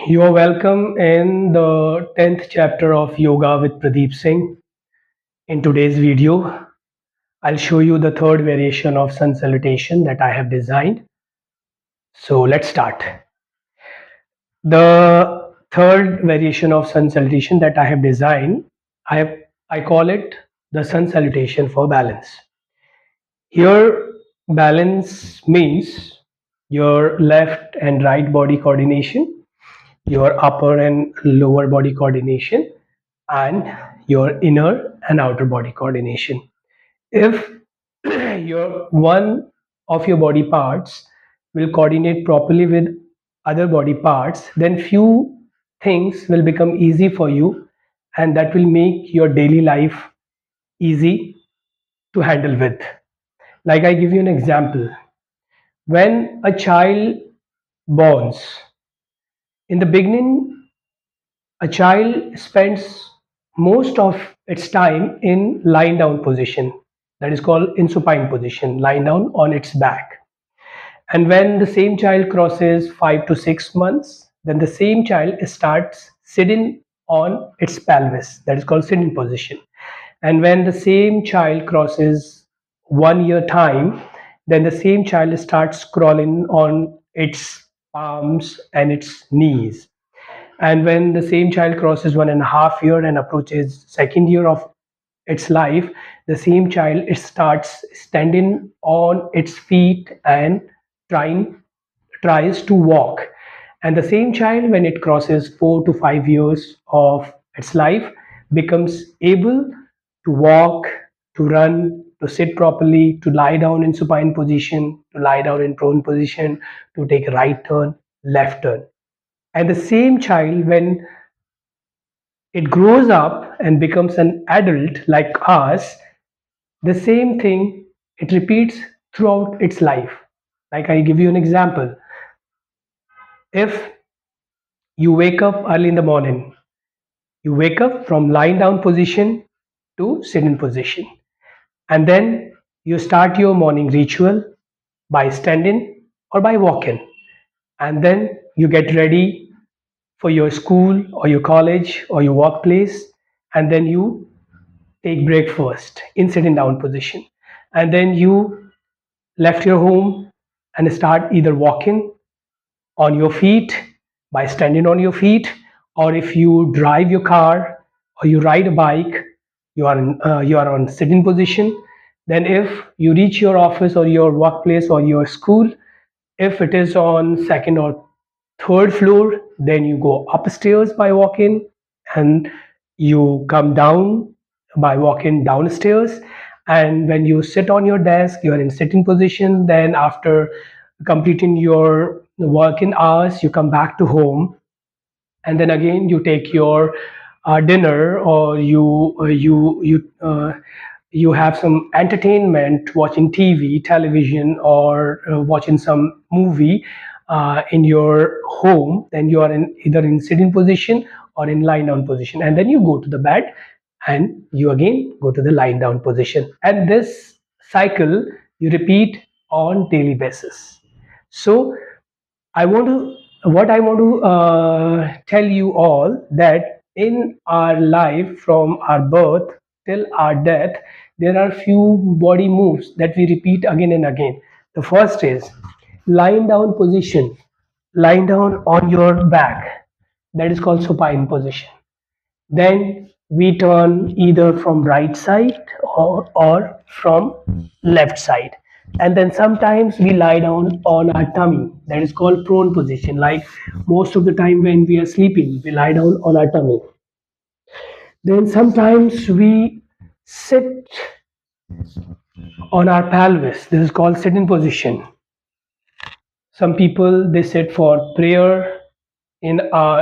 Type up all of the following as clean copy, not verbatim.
You are welcome in the 10th chapter of Yoga with Pradeep Singh. In today's video, I'll show you the third variation of Sun Salutation that I have designed. So let's start. The third variation of Sun Salutation that I have designed, I call it the Sun Salutation for balance. Here, balance means your left and right body coordination, your upper and lower body coordination, and your inner and outer body coordination. If your one of your body parts will coordinate properly with other body parts, then few things will become easy for you, and that will make your daily life easy to handle with. Like I give you an example. When a child borns, in the beginning a child spends most of its time in lying down position, that is called in supine position, lying down on its back. And when the same child crosses 5 to 6 months, then the same child starts sitting on its pelvis, that is called sitting position. And when the same child crosses 1 year time, then the same child starts crawling on its palms and its knees. And when the same child crosses 1.5 year and approaches second year of its life, the same child it starts standing on its feet and trying tries to walk. And the same child, when it crosses 4 to 5 years of its life, becomes able to walk, to run, to sit properly, to lie down in supine position, to lie down in prone position, to take a right turn, left turn. And the same child, when it grows up and becomes an adult like us, the same thing it repeats throughout its life. Like I give you an example. If you wake up early in the morning, you wake up from lying down position to sitting position, and then you start your morning ritual by standing or by walking, and then you get ready for your school or your college or your workplace, and then you take breakfast in sitting down position, and then you left your home and start either walking on your feet by standing on your feet, or if you drive your car or you ride a bike, you are on sitting position. Then if you reach your office or your workplace or your school, if it is on second or third floor, then you go upstairs by walking, and you come down by walking downstairs. And when you sit on your desk, you are in sitting position. Then after completing your working hours, you come back to home, and then again you take your dinner, or you have some entertainment watching TV, television, or watching some movie in your home. Then you are in either in sitting position or in lying down position, and then you go to the bed and you again go to the lying down position, and this cycle you repeat on daily basis. So I want to what I want to tell you all that in our life from our birth till our death, there are few body moves that we repeat again and again. The first is lying down position, lying down on your back. That is called supine position. Then we turn either from right side or from left side. And then sometimes we lie down on our tummy. That is called prone position. Like most of the time when we are sleeping, we lie down on our tummy. Then sometimes we sit on our pelvis. This is called sitting position. Some people they sit for prayer. In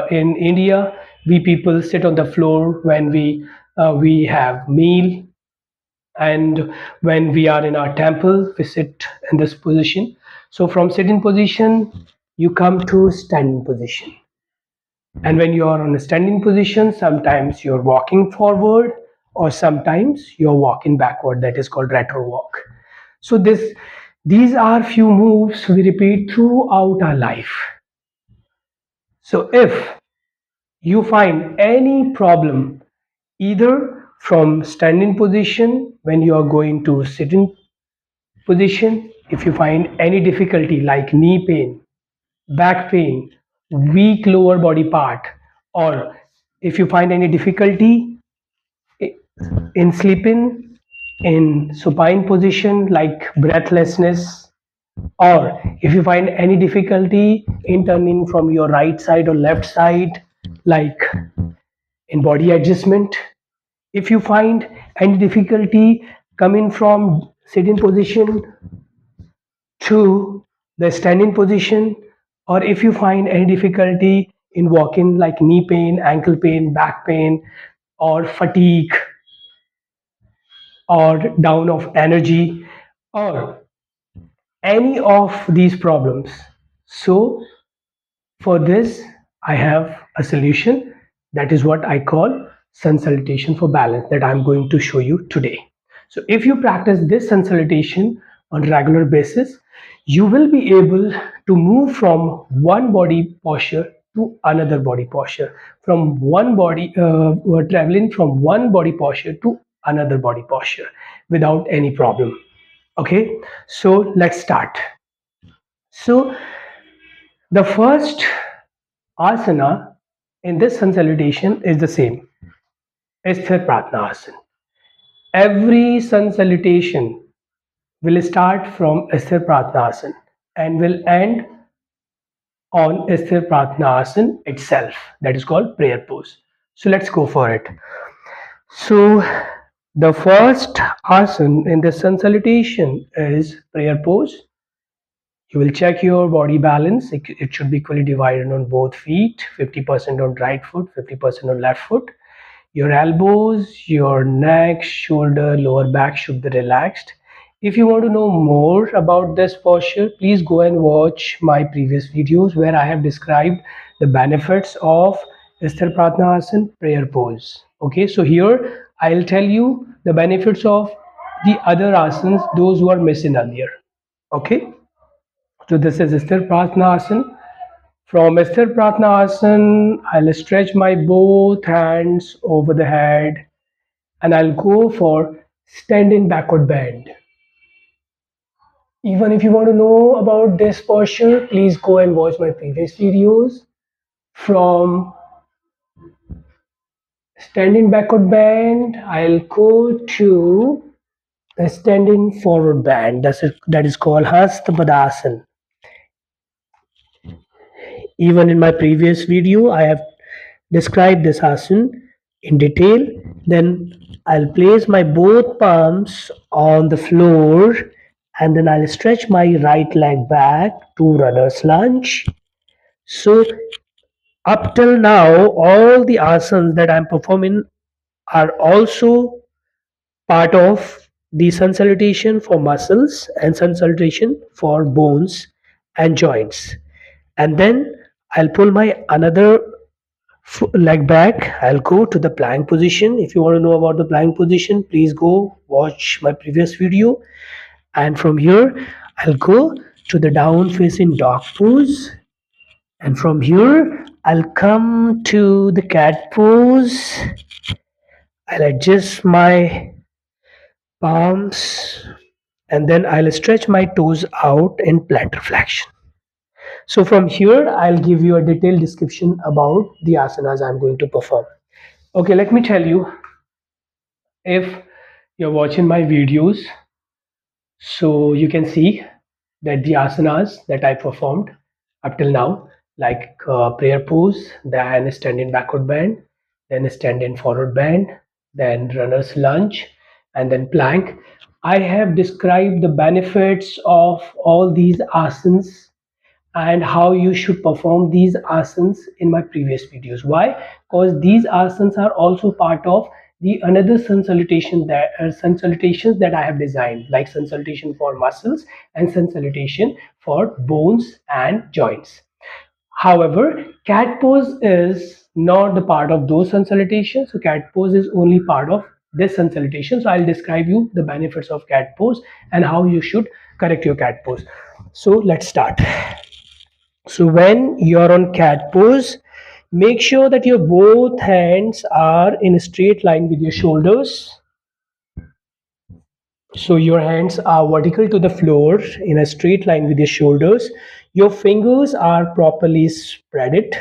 India, we people sit on the floor when we have meal, and when we are in our temple, we sit in this position. So from sitting position, you come to standing position, and when you are on a standing position, sometimes you're walking forward, or sometimes you're walking backward. That is called retro walk. So these are few moves we repeat throughout our life. So if you find any problem either from standing position when you are going to sitting position, if you find any difficulty like knee pain, back pain, weak lower body part, or if you find any difficulty in sleeping in supine position like breathlessness, or if you find any difficulty in turning from your right side or left side like in body adjustment, if you find any difficulty coming from sitting position to the standing position, or if you find any difficulty in walking like knee pain, ankle pain, back pain, or fatigue, or down of energy, or any of these problems. So for this, I have a solution, that is what I call Sun Salutation for Balance, that I'm going to show you today. So if you practice this Sun Salutation on regular basis, you will be able to move from one body posture to another body posture, from one body traveling from one body posture to another body posture without any problem. Okay, so let's start. So the first asana in this sun salutation is the same, Sthir Pratna Asana. Every sun salutation will start from Sthir Pratna Asana and will end on Sthir Pratna Asana itself. That is called prayer pose. So let's go for it. So the first asana in the sun salutation is prayer pose. You will check your body balance. It should be equally divided on both feet, 50% on right foot, 50% on left foot. Your elbows, your neck, shoulder, lower back should be relaxed. If you want to know more about this posture, please go and watch my previous videos where I have described the benefits of Sthir Pratnasana prayer pose. Okay, so here I'll tell you the benefits of the other asanas, those who are missing earlier. Okay. So this is Sthir Pratnasana. From Sthir Pratnasana, I'll stretch my both hands over the head and I'll go for standing backward bend. Even if you want to know about this posture, please go and watch my previous videos. From standing backward bend, I'll go to the standing forward bend. That is called Hasta Padasana. Even in my previous video, I have described this asana in detail. Then I'll place my both palms on the floor and then I'll stretch my right leg back to runner's lunge. So up till now, all the asanas that I'm performing are also part of the sun salutation for muscles and sun salutation for bones and joints. And then I'll pull my another leg back. I'll go to the plank position. If you want to know about the plank position, please go watch my previous video. And from here, I'll go to the down facing dog pose. And from here, I'll come to the cat pose. I'll adjust my palms and then I'll stretch my toes out in plantar flexion. So from here, I'll give you a detailed description about the asanas I'm going to perform. Okay, let me tell you, if you're watching my videos, so you can see that the asanas that I performed up till now, like prayer pose, then standing backward bend, then standing forward bend, then runner's lunge, and then plank. I have described the benefits of all these asanas and how you should perform these asanas in my previous videos. Why? Because these asanas are also part of the another sun salutation that sun salutations that I have designed, like sun salutation for muscles and sun salutation for bones and joints. However, cat pose is not the part of those sun salutations. So cat pose is only part of this sun salutation. So I'll describe you the benefits of cat pose and how you should correct your cat pose. So let's start. So when you're on cat pose, Make sure that your both hands are in a straight line with your shoulders. So your hands are vertical to the floor in a straight line with your shoulders. Your fingers are properly spread it,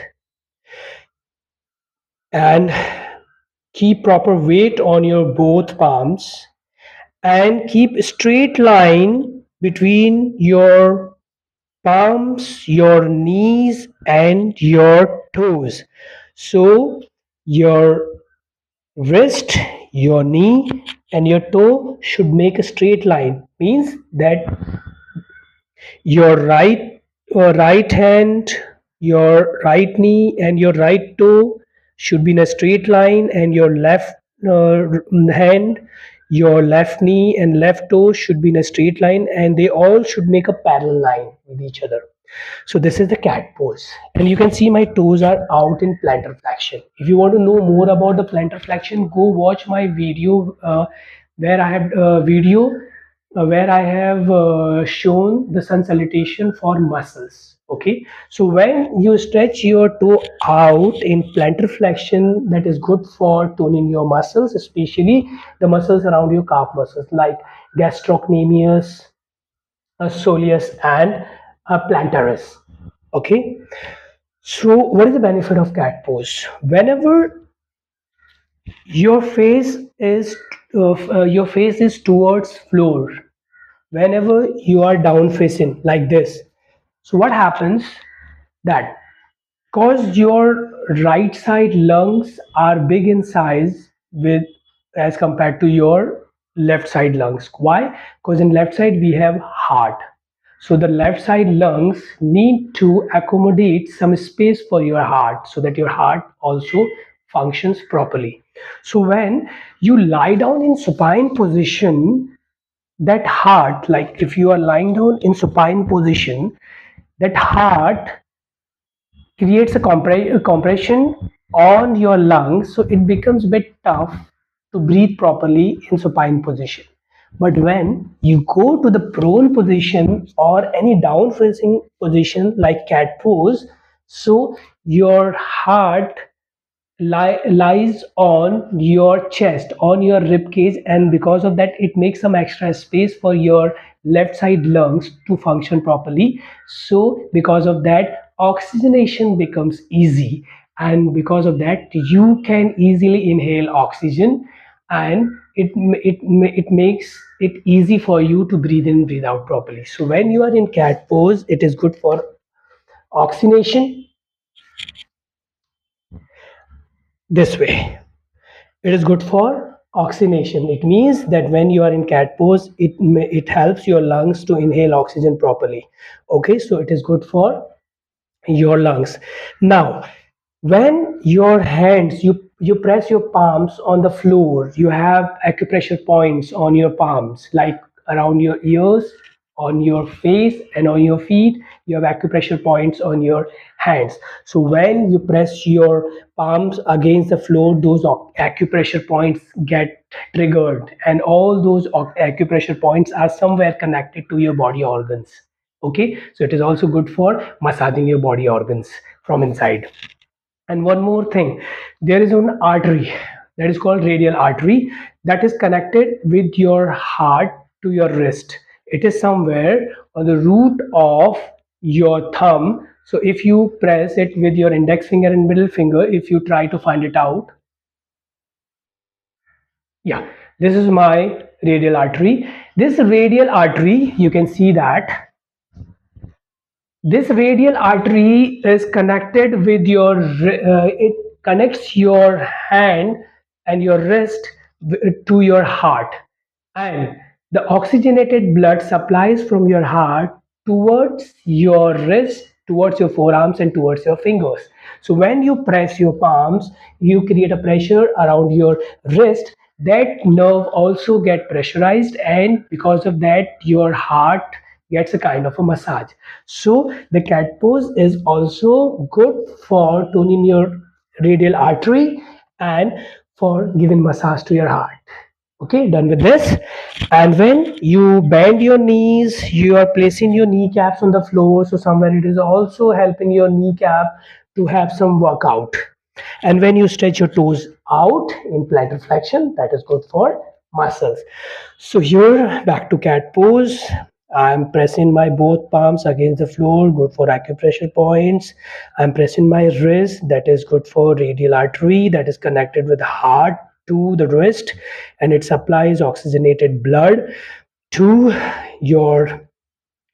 and keep proper weight on your both palms, and keep a straight line between your palms, your knees, and your toes. So your wrist, your knee, and your toe should make a straight line. Means that your right hand, your right knee, and your right toe should be in a straight line, and your left hand, your left knee, and left toe should be in a straight line, and they all should make a parallel line with each other. So this is the cat pose, and you can see my toes are out in plantar flexion. If you want to know more about the plantar flexion, go watch my video where I have video where I have shown the sun salutation for muscles. Okay, so when you stretch your toe out in plantar flexion, that is good for toning your muscles, especially the muscles around your calf muscles like gastrocnemius, soleus, and plantaris. Okay, so what is the benefit of cat pose? Whenever your face is your face is towards floor, whenever you are down facing like this, so what happens that because your right side lungs are big in size with as compared to your left side lungs. Why? Because in left side we have heart, so the left side lungs need to accommodate some space for your heart so that your heart also functions properly. So when you lie down in supine position, that heart, like if you are lying down in supine position, that heart creates a compression on your lungs, so it becomes a bit tough to breathe properly in supine position. But when you go to the prone position or any down facing position like cat pose, so your heart lies on your chest, on your rib cage, and because of that it makes some extra space for your left side lungs to function properly. So because of that oxygenation becomes easy, and because of that you can easily inhale oxygen, and it makes it easy for you to breathe in, breathe out properly. So when you are in cat pose, it is good for oxygenation this way. It is good for oxygenation. It means that when you are in cat pose, it helps your lungs to inhale oxygen properly. Okay, so it is good for your lungs. Now, when your hands, you press your palms on the floor, you have acupressure points on your palms, like around your ears, on your face, and on your feet. You have acupressure points on your hands. So when you press your palms against the floor, those acupressure points get triggered, and all those acupressure points are somewhere connected to your body organs. Okay, so it is also good for massaging your body organs from inside. And one more thing, there is an artery that is called radial artery that is connected with your heart to your wrist. It is somewhere on the root of your thumb. So if you press it with your index finger and middle finger, if you try to find it out, yeah, this is my radial artery. This radial artery, you can see that this radial artery is connected with your it connects your hand and your wrist to your heart, and the oxygenated blood supplies from your heart towards your wrist, towards your forearms, and towards your fingers. So when you press your palms, you create a pressure around your wrist. That nerve also get pressurized, and because of that your heart gets a kind of a massage. So the cat pose is also good for toning your radial artery and for giving massage to your heart. Okay, done with this. And when you bend your knees, you are placing your kneecaps on the floor, so somewhere it is also helping your kneecap to have some workout. And when you stretch your toes out in plantar flexion, that is good for muscles. So here, back to cat pose. I'm pressing my both palms against the floor, good for acupressure points. I'm pressing my wrist, that is good for radial artery, that is connected with the heart to the wrist, and it supplies oxygenated blood to your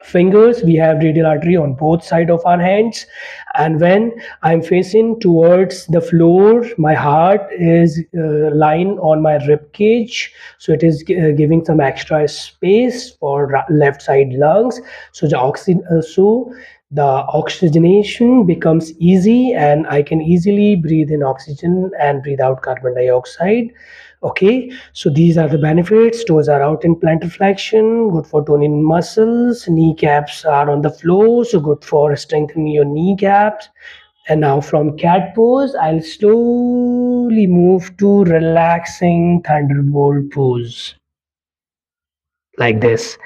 fingers. We have radial artery on both side of our hands, and when I'm facing towards the floor, my heart is lying on my rib cage, so it is giving some extra space for left side lungs, so the oxygenation becomes easy and I can easily breathe in oxygen and breathe out carbon dioxide. Okay, so these are the benefits. Toes are out in plantar flexion, good for toning muscles. Kneecaps are on the floor, so good for strengthening your kneecaps. And now from cat pose, I'll slowly move to relaxing thunderbolt pose like this.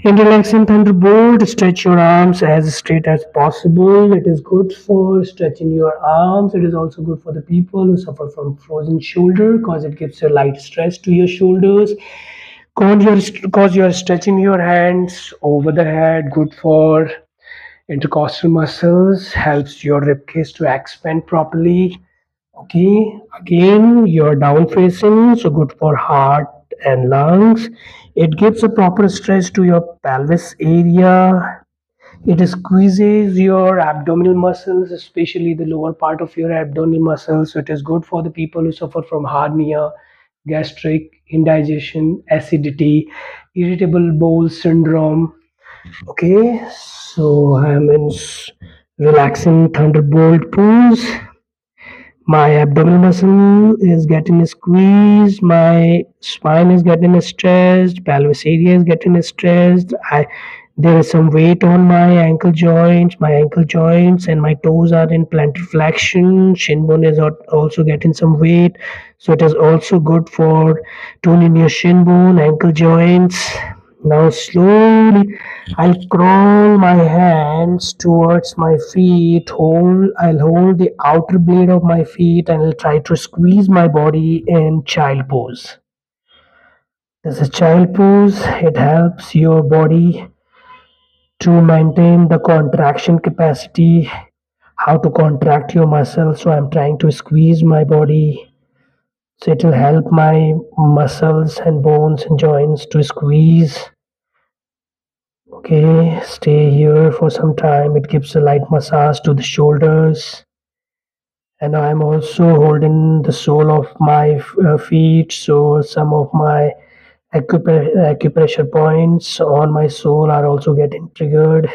In relaxing thunderbolt, stretch your arms as straight as possible. It is good for stretching your arms. It is also good for the people who suffer from frozen shoulder because it gives a light stretch to your shoulders. Cause you're stretching your hands over the head, good for intercostal muscles, helps your rib cage to expand properly. Okay, again, you're down facing, so good for heart and lungs. It gives a proper stretch to your pelvis area. It squeezes your abdominal muscles, especially the lower part of your abdominal muscles. So it is good for the people who suffer from hernia, gastric indigestion, acidity, irritable bowel syndrome. Okay, so I am in relaxing thunderbolt pose. My abdominal muscle is getting squeezed, my spine is getting stressed, pelvis area is getting stressed. There is some weight on my ankle joints and my toes are in plantar flexion. Shin bone is also getting some weight, so it is also good for toning your shin bone, ankle joints. Now slowly I'll crawl my hands towards my feet. I'll hold the outer blade of my feet and I'll try to squeeze my body in child pose. This is child pose. It helps your body to maintain the contraction capacity, how to contract your muscles. So I'm trying to squeeze my body. So it will help my muscles and bones and joints to squeeze. Okay, stay here for some time. It gives a light massage to the shoulders. And I'm also holding the sole of my feet, so some of my acupressure points on my sole are also getting triggered.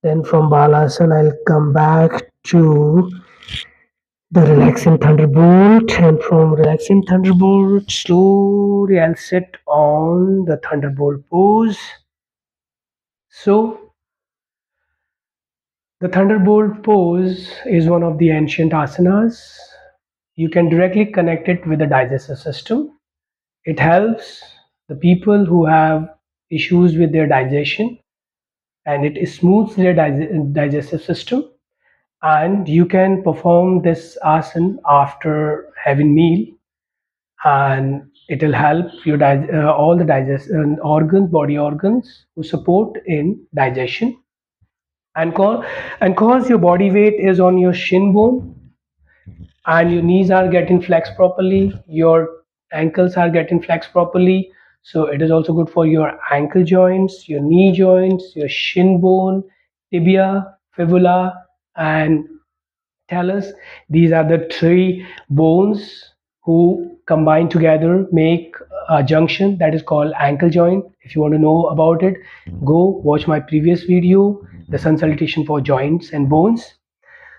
Then from Balasana, I'll come back to the relaxing thunderbolt, and from relaxing thunderbolt, slowly I'll sit on the thunderbolt pose. So the thunderbolt pose is one of the ancient asanas. You can directly connect it with the digestive system. It helps the people who have issues with their digestion, and it smooths their digestive system. And you can perform this asana after having meal, and it will help your all the digest organs, body organs who support in digestion. And cause your body weight is on your shin bone and your knees are getting flexed properly, your ankles are getting flexed properly. So it is also good for your ankle joints, your knee joints, your shin bone, tibia, fibula, and talus. These are the three bones who combine together make a junction that is called ankle joint. If you want to know about it, go watch my previous video, the sun salutation for joints and bones.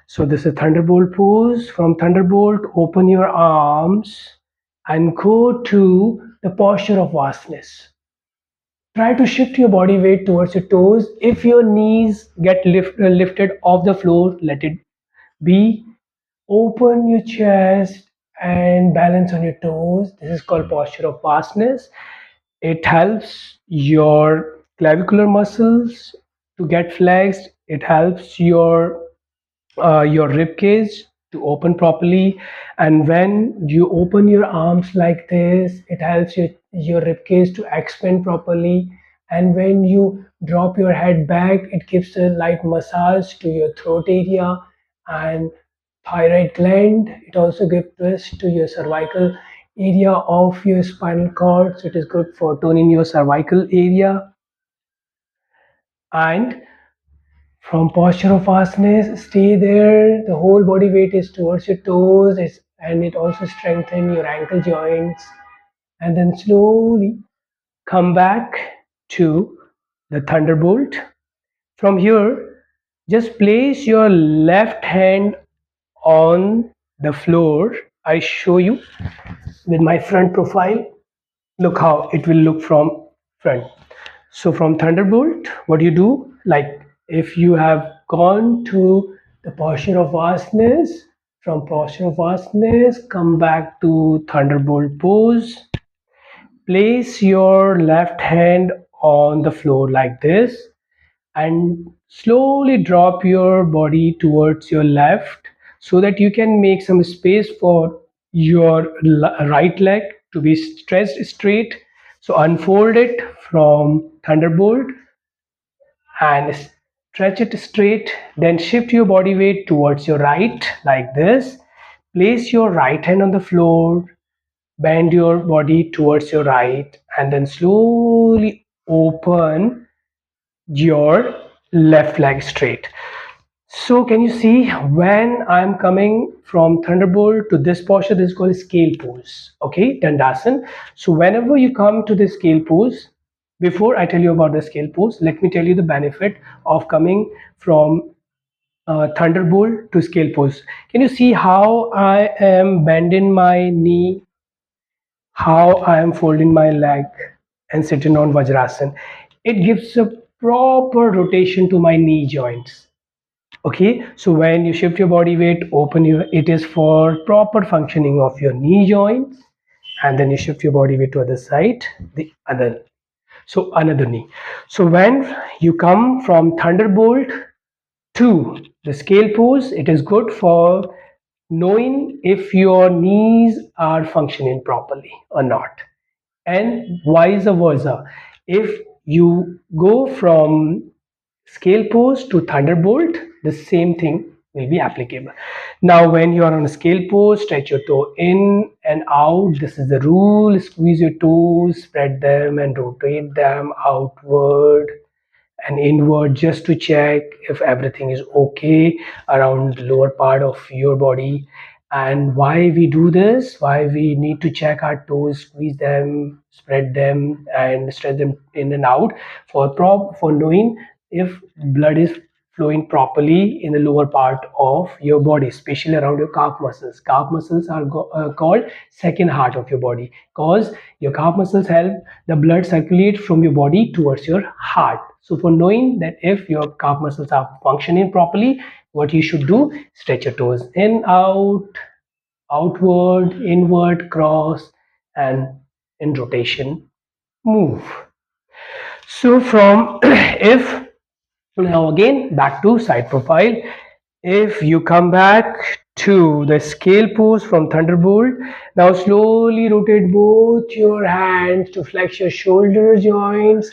So this is thunderbolt pose. From thunderbolt, open your arms and go to the posture of vastness. Try to shift your body weight towards your toes. If your knees get lifted off the floor, let it be. Open your chest and balance on your toes. This is called posture of vastness. It helps your clavicular muscles to get flexed. It helps your your rib cage to open properly. And when you open your arms like this, it helps your rib cage to expand properly. And when you drop your head back, it gives a light massage to your throat area and thyroid gland. It also gives twist to your cervical area of your spinal cord. So it is good for toning your cervical area. And from posture of asanas, stay there. The whole body weight is towards your toes, and it also strengthens your ankle joints. And then slowly come back to the thunderbolt. From here, just place your left hand on the floor. I show you with my front profile. Look how it will look from front. So from Thunderbolt, what you do, like if you have gone to the posture of vastness, from posture of vastness, come back to Thunderbolt pose. Place your left hand on the floor like this and slowly drop your body towards your left so that you can make some space for your right leg to be stretched straight. So unfold it from Thunderbolt and stretch it straight. Then shift your body weight towards your right like this. Place your right hand on the floor, bend your body towards your right, and then slowly open your left leg straight. So can you see when I'm coming from Thunderbolt to this posture, this is called scale pose. Okay, Dandasana. So whenever you come to the scale pose, before I tell you about the scale pose, let me tell you the benefit of coming from Thunderbolt to scale pose. Can you see how I am bending my knee, how I am folding my leg and sitting on Vajrasana? It gives a proper rotation to my knee joints. Okay, so when you shift your body weight, open your, it is for proper functioning of your knee joints, and then you shift your body weight to other side, the other, so another knee. So when you come from Thunderbolt to the scale pose, it is good for knowing if your knees are functioning properly or not, and vice versa. If you go from scale pose to thunderbolt, the same thing will be applicable. Now when you are on a scale pose, stretch your toe in and out. This is the rule. Squeeze your toes, spread them and rotate them outward and inward just to check if everything is okay around the lower part of your body. And why we do this, why we need to check our toes, squeeze them, spread them and stretch them in and out, for knowing if blood is flowing properly in the lower part of your body, especially around your calf muscles. Calf muscles are called second heart of your body, because your calf muscles help the blood circulate from your body towards your heart. So for knowing that if your calf muscles are functioning properly, what you should do, stretch your toes in, out, outward, inward, cross, and in rotation move. So from if now again back to side profile. If you come back to the scale pose from Thunderbolt, now slowly rotate both your hands to flex your shoulder joints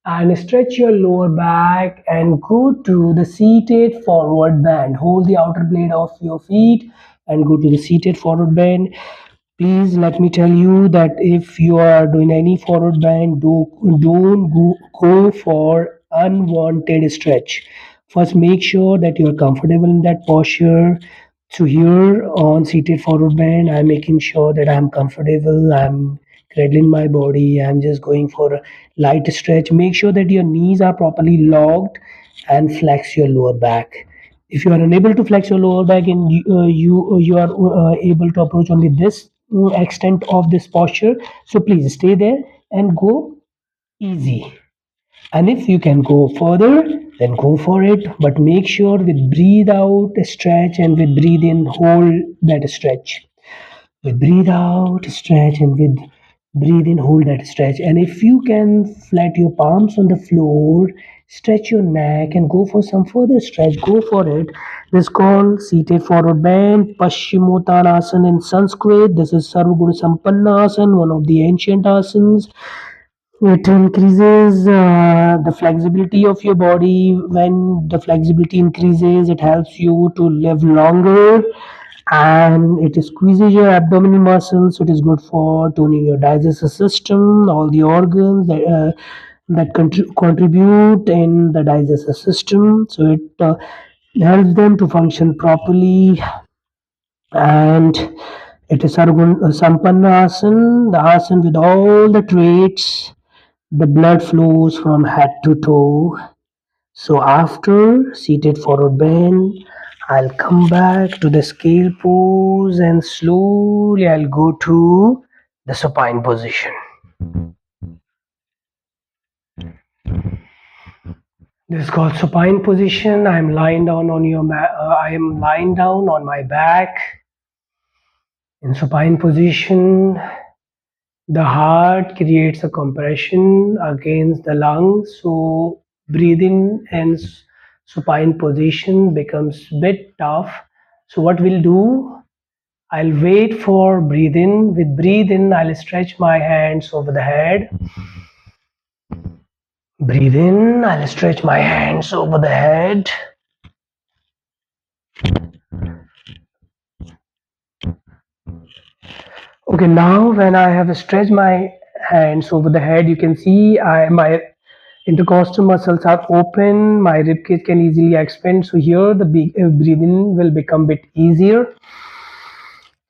and stretch your lower back and go to the seated forward bend. Hold the outer blade of your feet and go to the seated forward bend. Please let me tell you that if you are doing any forward bend, don't go for unwanted stretch. First, make sure that you are comfortable in that posture. So here on seated forward bend, I'm making sure that I'm comfortable. I'm cradling my body. I'm just going for a light stretch. Make sure that your knees are properly locked and flex your lower back. If you are unable to flex your lower back and you are able to approach only this extent of this posture, so please stay there and go easy. And if you can go further, then go for it. But make sure with breathe out stretch and with breathe in hold that stretch. With breathe out stretch and with breathe in hold that stretch. And if you can flat your palms on the floor Stretch your neck and go for some further stretch. Go for it. This is called seated forward bend, Paschimottanasana in Sanskrit. This is Sarvaguna Sampannasana, one of the ancient asanas. It increases the flexibility of your body. When the flexibility increases, it helps you to live longer, and it squeezes your abdominal muscles. So it is good for tuning your digestive system, all the organs that contribute in the digestive system. So it helps them to function properly, and it is Sampanna Asan, the asan with all the traits. The blood flows from head to toe. So after seated forward bend, I'll come back to the scale pose and slowly I'll go to the supine position. This is called supine position. I am lying down on I am lying down on my back in supine position. The heart creates a compression against the lungs, so breathing in supine position becomes bit tough. So what we'll do, I'll wait for breathe in. With breathe in, I'll stretch my hands over the head. Breathe in, I'll stretch my hands over the head. Okay, now when I have stretched my hands over the head, you can see my intercostal muscles are open, my ribcage can easily expand. So here the breathing will become a bit easier.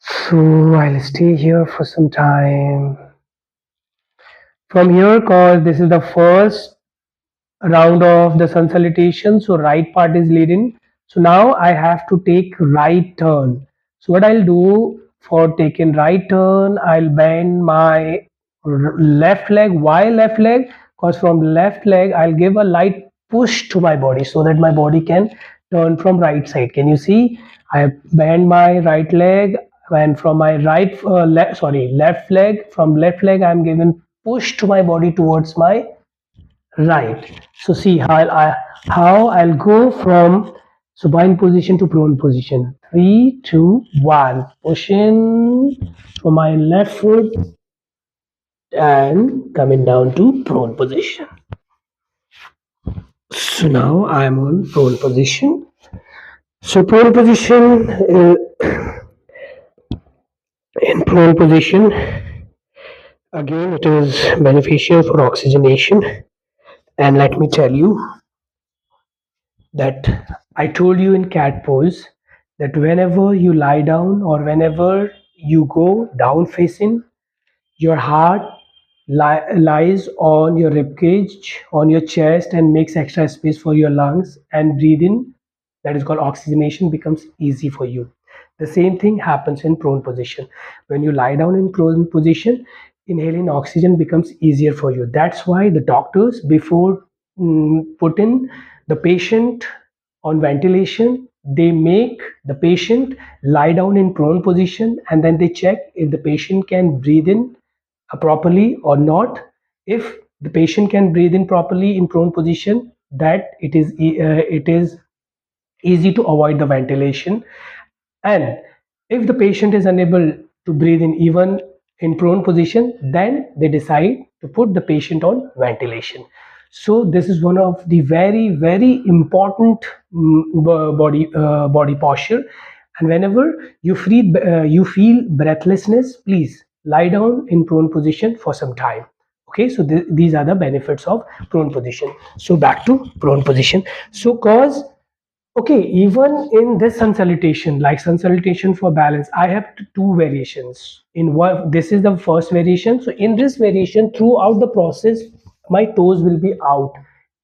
So I'll stay here for some time. From here, cause this is the first round of the sun salutation, so right part is leading. So now I have to take right turn. So what I'll do for taking right turn, I'll bend my left leg. Why left leg? Because from left leg I'll give a light push to my body so that my body can turn from right side. Can you see? I bend my right leg, and from my left leg, from left leg I'm giving push to my body towards my right. So see how I'll go from supine position to prone position. 3, 2, 1. Push in from my left foot and coming down to prone position. So now I'm on prone position. So prone position, in prone position, again it is beneficial for oxygenation. And let me tell you that I told you in cat pose that whenever you lie down or whenever you go down facing, your heart lies on your rib cage, on your chest, and makes extra space for your lungs, and breathing, that is called oxygenation, becomes easy for you. The same thing happens in prone position. When you lie down in prone position, inhaling oxygen becomes easier for you. That's why the doctors, before putting the patient on ventilation, they make the patient lie down in prone position, and then they check if the patient can breathe in properly or not. If the patient can breathe in properly in prone position, that it is easy to avoid the ventilation. And if the patient is unable to breathe in even in prone position, then they decide to put the patient on ventilation. So this is one of the very very important body posture. And whenever you feel breathlessness, please lie down in prone position for some time. Okay, so these are the benefits of prone position. So back to prone position. So cause okay, even in this sun salutation, like sun salutation for balance, I have two variations. In one, this is the first variation. So in this variation, throughout the process, my toes will be out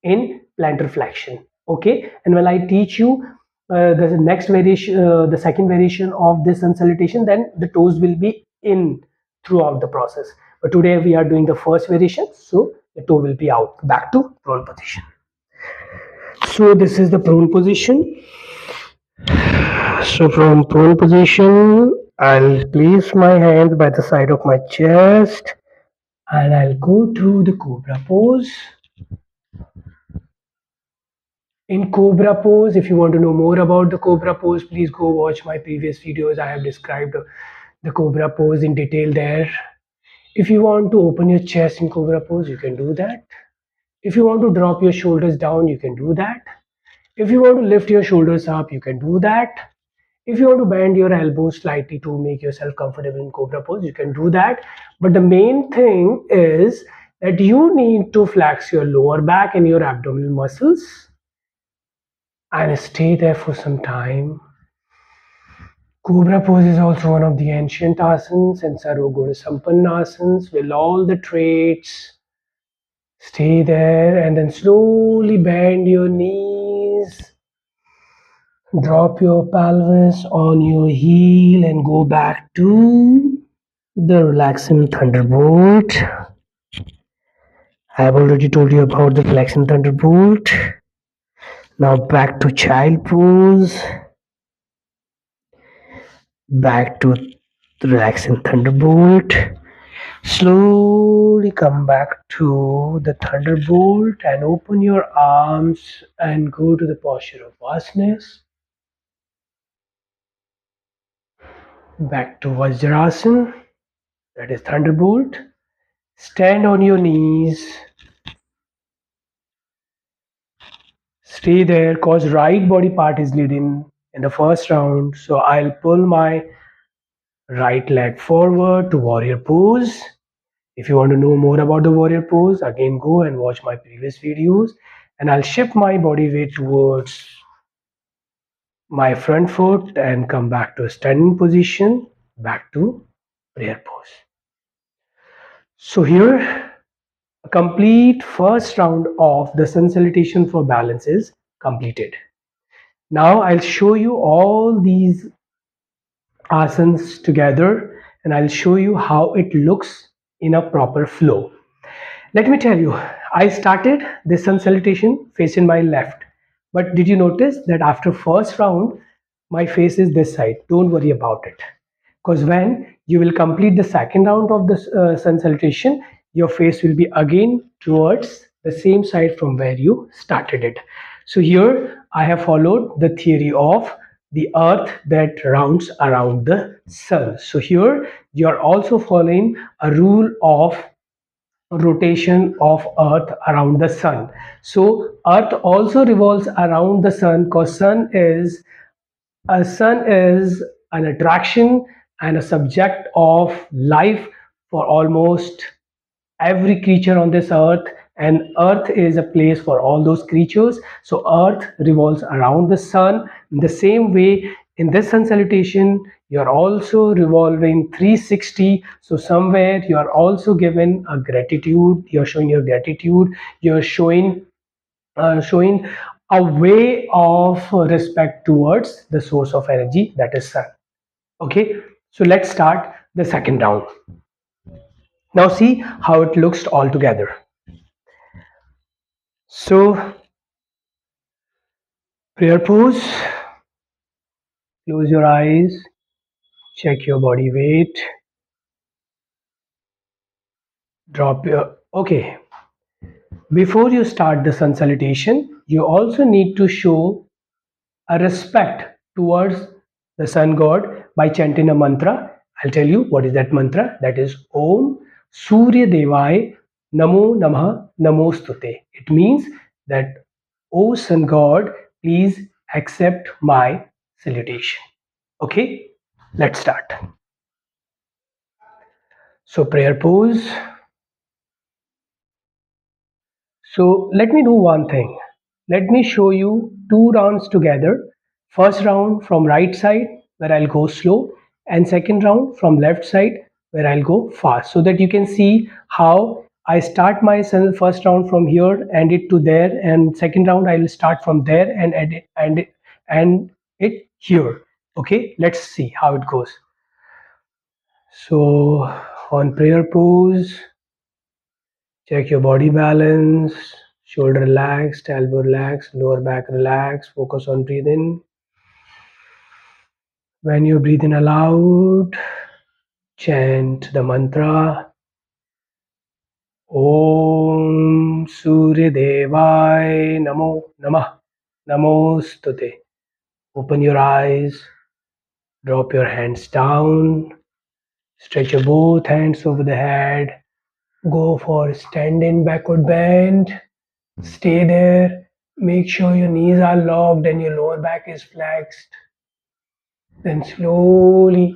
in plantar flexion. Okay, and when I teach you the next variation, the second variation of this sun salutation, then the toes will be in throughout the process. But today we are doing the first variation, so the toe will be out. Back to prone position. So this is the prone position. So from prone position, I'll place my hands by the side of my chest and I'll go to the cobra pose. In cobra pose, if you want to know more about the cobra pose, please go watch my previous videos. I have described the cobra pose in detail there. If you want to open your chest in cobra pose, you can do that. If you want to drop your shoulders down, you can do that. If you want to lift your shoulders up, you can do that. If you want to bend your elbows slightly to make yourself comfortable in cobra pose, you can do that. But the main thing is that you need to flex your lower back and your abdominal muscles and stay there for some time. Cobra pose is also one of the ancient asanas and Sarvaguna Sampanna asanas with all the traits. Stay there and then slowly bend your knees. Drop your pelvis on your heel and go back to the relaxing thunderbolt. I have already told you about the relaxing thunderbolt. Now back to child pose. Back to the relaxing thunderbolt. Slowly come back to the thunderbolt and open your arms and go to the posture of Vajranas. Back to Vajrasana, that is thunderbolt. Stand on your knees. Stay there cause right body part is leading in the first round. So I'll pull my right leg forward to warrior pose. If you want to know more about the warrior pose, again go and watch my previous videos. And I'll shift my body weight towards my front foot and come back to a standing position, back to prayer pose. So here, a complete first round of the sun salutation for balance is completed. Now I'll show you all these asanas together and I'll show you how it looks in a proper flow. Let me tell you, I started this sun salutation facing my left. But did you notice that after first round, my face is this side? Don't worry about it. Because when you will complete the second round of the sun salutation, your face will be again towards the same side from where you started it. So here I have followed the theory of the earth that rounds around the sun. So here you are also following a rule of rotation of earth around the sun. So earth also revolves around the sun because sun is an attraction and a subject of life for almost every creature on this earth, and earth is a place for all those creatures. So earth revolves around the sun. In the same way, in this sun salutation, you are also revolving 360. So somewhere you are also given a gratitude, you're showing your gratitude, you're showing a way of respect towards the source of energy, that is sun. Okay, so let's start the second round. Now see how it looks all together. So prayer pose, close your eyes, check your body weight, drop your, okay. Before you start the sun salutation, you also need to show a respect towards the sun god by chanting a mantra. I'll tell you what is that mantra. That is Om Surya Devai Namo Namah Namostute. It means that, O sun god, please accept my salutation. Okay, let's start. So prayer pose. So let me do one thing. Let me show you two rounds together. First round from right side where I'll go slow, and second round from left side where I'll go fast, so that you can see how I start my first round from here, end it to there, and second round I will start from there and end it here. Okay, let's see how it goes. So on prayer pose, check your body balance, shoulder relaxed, elbow relaxed, lower back relaxed. Focus on breathing. When you breathe in aloud, chant the mantra Om Surya Devai Namo Namah. Namostute. Open your eyes, drop your hands down, stretch your both hands over the head, go for standing backward bend, stay there, make sure your knees are locked and your lower back is flexed. Then slowly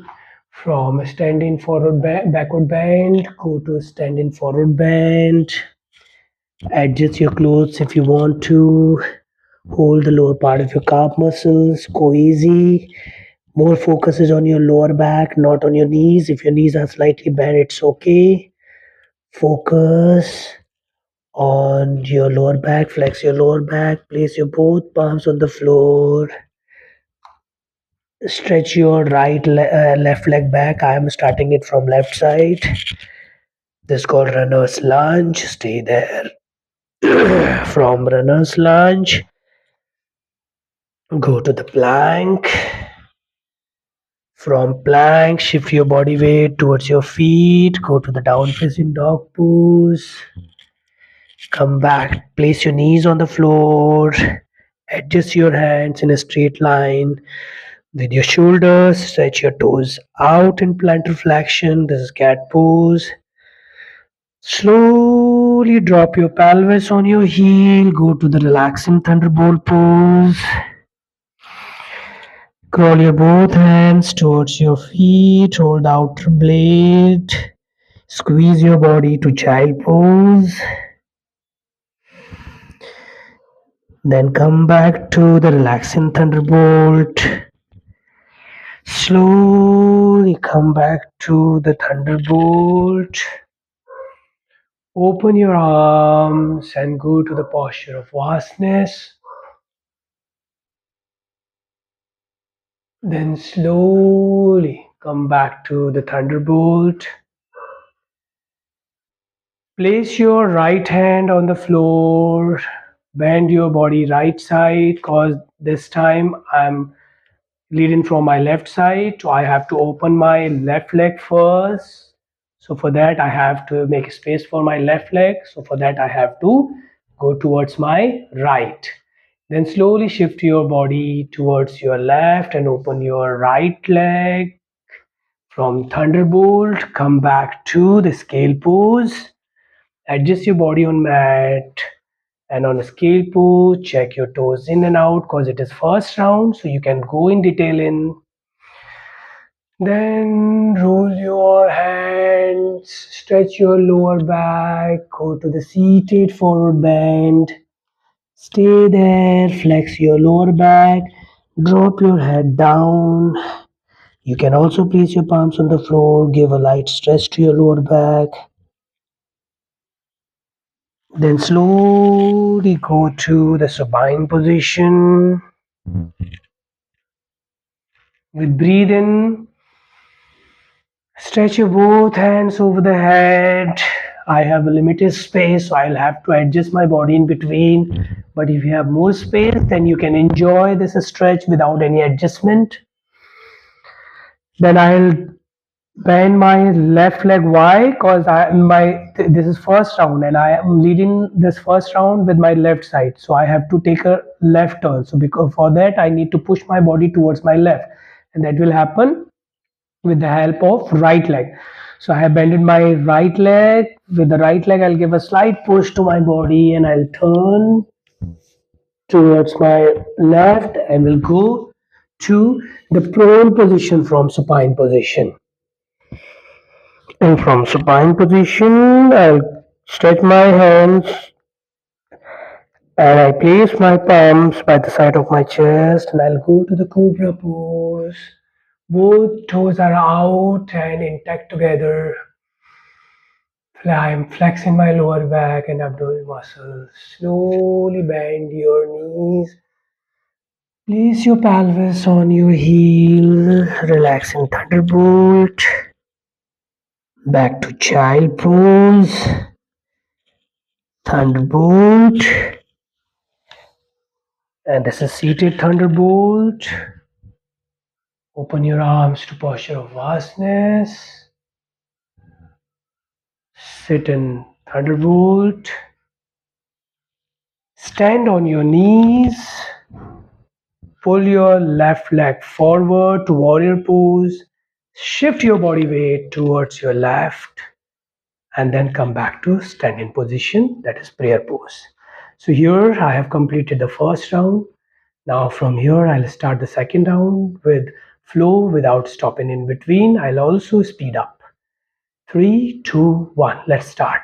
from a standing forward backward bend, go to a standing forward bend. Adjust your clothes if you want to. Hold the lower part of your calf muscles. Go easy. More focus is on your lower back, not on your knees. If your knees are slightly bent, it's okay. Focus on your lower back. Flex your lower back. Place your both palms on the floor. Stretch your left leg back. I am starting it from left side. This is called runner's lunge. Stay there. From runner's lunge, go to the plank. From plank, shift your body weight towards your feet. Go to the down facing dog pose. Come back. Place your knees on the floor. Adjust your hands in a straight line with your shoulders. Stretch your toes out in plantar flexion. This is cat pose. Slowly drop your pelvis on your heel. Go to the relaxing thunderbolt pose. Curl your both hands towards your feet. Hold the outer blade. Squeeze your body to child pose. Then come back to the relaxing thunderbolt. Slowly come back to the thunderbolt. Open your arms and go to the posture of vastness. Then slowly come back to the thunderbolt. Place your right hand on the floor. Bend your body right side because this time I'm leading from my left side. So I have to open my left leg first. So for that I have to make space for my left leg. So for that I have to go towards my right. Then slowly shift your body towards your left and open your right leg. From thunderbolt, come back to the scale pose. Adjust your body on mat and on a scale pose, check your toes in and out because it is first round, so you can go in detail in. Then roll your hands, stretch your lower back, go to the seated forward bend. Stay there, flex your lower back, drop your head down. You can also place your palms on the floor, give a light stretch to your lower back. Then slowly go to the supine position. With breathe in, stretch your both hands over the head. I have a limited space, so I'll have to adjust my body in between. But if you have more space, then you can enjoy this stretch without any adjustment. Then I'll bend my left leg wide because this is first round and I am leading this first round with my left side. So I have to take a left turn. So because for that I need to push my body towards my left, and that will happen with the help of right leg. So I have bended my right leg. With the right leg I'll give a slight push to my body and I'll turn towards my left and will go to the prone position from supine position. And from supine position, I'll stretch my hands and I place my palms by the side of my chest and I'll go to the cobra pose. Both toes are out and intact together. I'm flexing my lower back and abdominal muscles. Slowly bend your knees. Place your pelvis on your heel. Relax in thunderbolt. Back to child pose. Thunderbolt. And this is seated thunderbolt. Open your arms to posture of vastness. Sit in thunderbolt. Stand on your knees. pull your left leg forward to warrior pose, shift your body weight towards your left, and then come back to standing position, that is prayer pose. So here I have completed the first round. Now from here I'll start the second round with flow without stopping in between. I'll also speed up. Three, two, one. Let's start.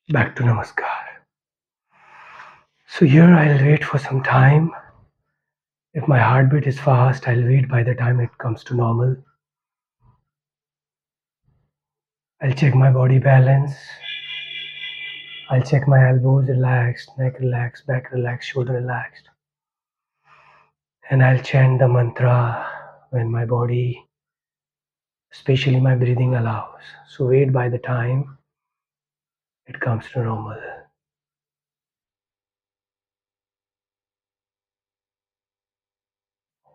Back to Namaskar. So here I'll wait for some time. If my heartbeat is fast, I'll wait by the time it comes to normal. I'll check my body balance. I'll check my elbows relaxed, neck relaxed, back relaxed, shoulder relaxed. And I'll chant the mantra when my body, especially my breathing allows. So wait by the time it comes to normal.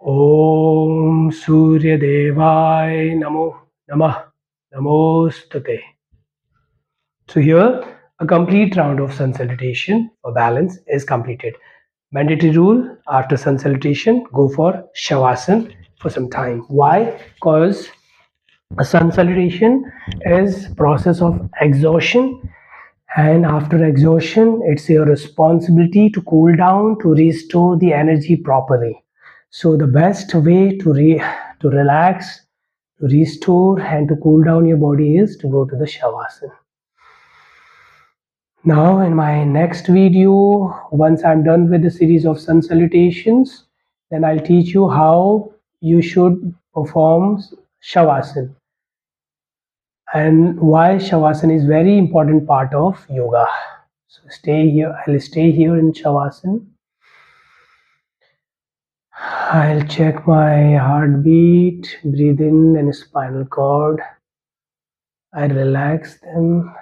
Om Surya Devai Namo Namah Namostate. So here a complete round of sun salutation for balance is completed. Mandatory rule after sun salutation, go for Shavasana for some time. Why? Because a sun salutation is process of exhaustion, and after exhaustion it's your responsibility to cool down to restore the energy properly. So the best way to relax, to restore and to cool down your body is to go to the Shavasana. Now in my next video, once I'm done with the series of sun salutations, then I'll teach you how you should perform Shavasana and why Shavasana is very important part of yoga. So stay here. I'll stay here in Shavasana. I'll check my heartbeat, breathe in and spinal cord. I relax them.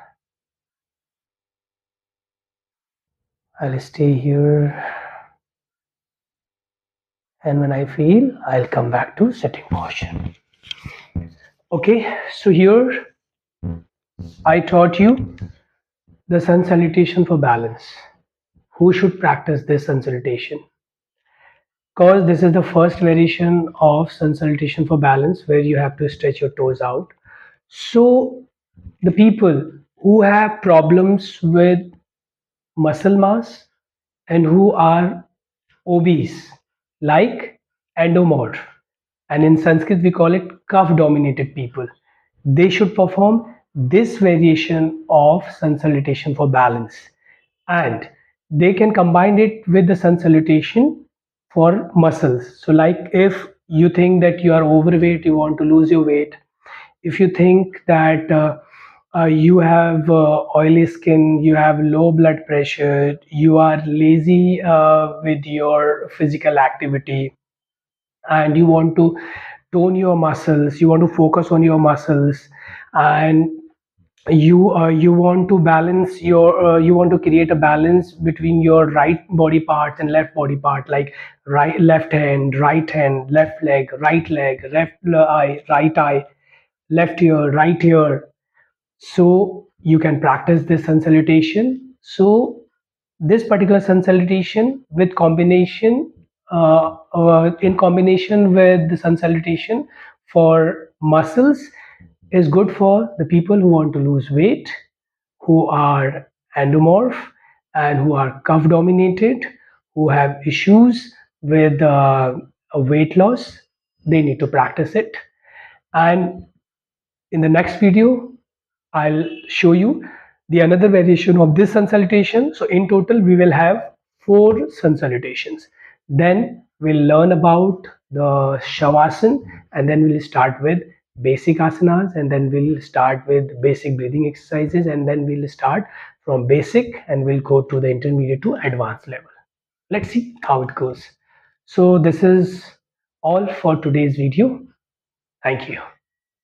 I'll stay here. And when I feel, I'll come back to sitting posture. Okay, so here I taught you the sun salutation for balance. Who should practice this sun salutation? Because this is the first variation of sun salutation for balance where you have to stretch your toes out. So the people who have problems with muscle mass and who are obese, like endomorph, and in Sanskrit we call it cuff dominated people, they should perform this variation of sun salutation for balance, and they can combine it with the sun salutation for muscles. So like if you think that you are overweight, you want to lose your weight, if you think that you have oily skin, you have low blood pressure, you are lazy with your physical activity, and you want to tone your muscles, you want to focus on your muscles, and you want to balance your you want to create a balance between your right body part and left body part, like right hand, left leg, left eye, right eye, left ear, right ear. So you can practice this sun salutation. So this particular sun salutation with combination in combination with the sun salutation for muscles is good for the people who want to lose weight, who are endomorph and who are cuff dominated, who have issues with weight loss. They need to practice it. And in the next video, I'll show you the another variation of this sun salutation. So in total, we will have 4 sun salutations. Then we'll learn about the Shavasana, and then we'll start with basic asanas, and then we'll start with basic breathing exercises, and then we'll start from basic and we'll go to the intermediate to advanced level. Let's see how it goes. So this is all for today's video. Thank you.